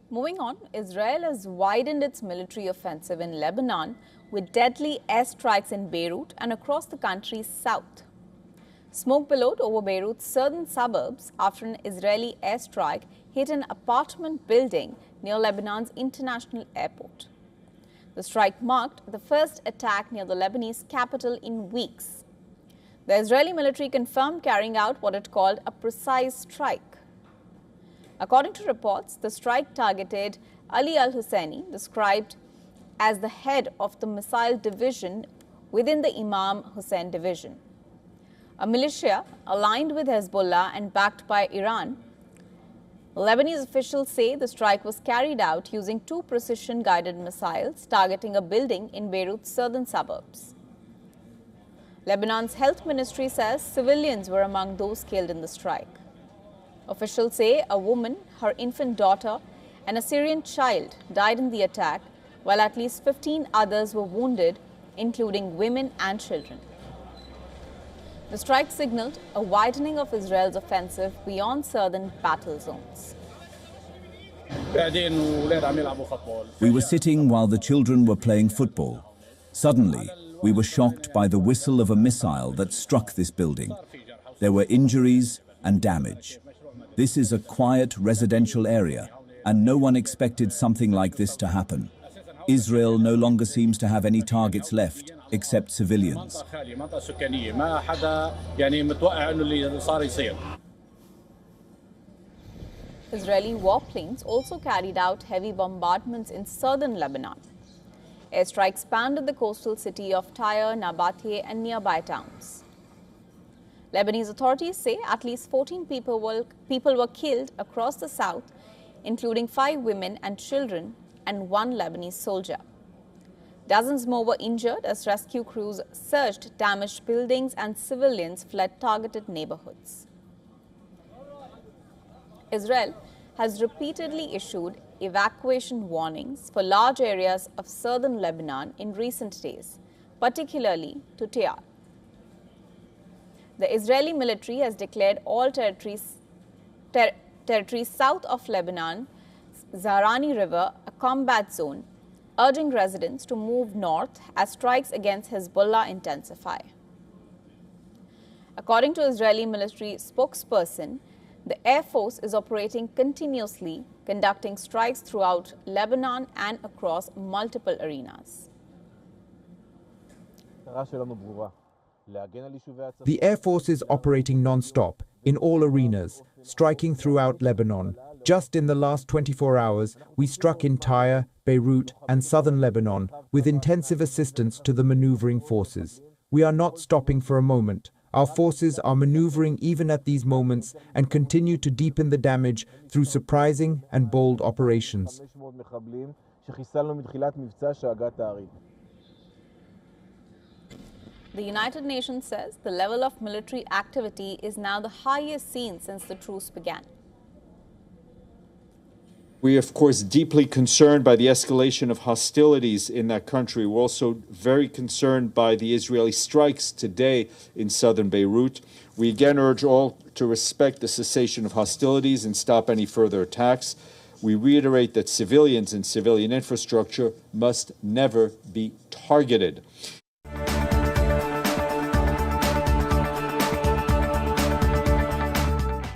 Moving on, Israel has widened its military offensive in Lebanon with deadly airstrikes in Beirut and across the country's south. Smoke billowed over Beirut's southern suburbs after an Israeli airstrike hit an apartment building near Lebanon's international airport. The strike marked the first attack near the Lebanese capital in weeks. The Israeli military confirmed carrying out what it called a precise strike. According to reports, the strike targeted Ali al-Husseini, described as the head of the missile division within the Imam Hussein division, a militia aligned with Hezbollah and backed by Iran. Lebanese officials say the strike was carried out using two precision-guided missiles targeting a building in Beirut's southern suburbs. Lebanon's health ministry says civilians were among those killed in the strike. Officials say a woman, her infant daughter, and a Syrian child died in the attack, while at least 15 others were wounded, including women and children. The strike signaled a widening of Israel's offensive beyond southern battle zones. We were sitting while the children were playing football. Suddenly, we were shocked by the whistle of a missile that struck this building. There were injuries and damage. This is a quiet residential area, and no one expected something like this to happen. Israel no longer seems to have any targets left, except civilians. Israeli warplanes also carried out heavy bombardments in southern Lebanon. Airstrikes spanned the coastal city of Tyre, Nabateh, and nearby towns. Lebanese authorities say at least 14 people were killed across the south, including 5 women and children and 1 Lebanese soldier. Dozens more were injured as rescue crews searched damaged buildings and civilians fled targeted neighborhoods. Israel has repeatedly issued evacuation warnings for large areas of southern Lebanon in recent days, particularly to Tyre. The Israeli military has declared all territories south of Lebanon's Zahrani River a combat zone, urging residents to move north as strikes against Hezbollah intensify. According to Israeli military spokesperson, the Air Force is operating continuously, conducting strikes throughout Lebanon and across multiple arenas. The Air Force is operating non-stop in all arenas, striking throughout Lebanon. Just in the last 24 hours, we struck in Tyre, Beirut, and southern Lebanon with intensive assistance to the maneuvering forces. We are not stopping for a moment. Our forces are maneuvering even at these moments and continue to deepen the damage through surprising and bold operations. The United Nations says the level of military activity is now the highest seen since the truce began. We are, of course, deeply concerned by the escalation of hostilities in that country. We're also very concerned by the Israeli strikes today in southern Beirut. We again urge all to respect the cessation of hostilities and stop any further attacks. We reiterate that civilians and civilian infrastructure must never be targeted.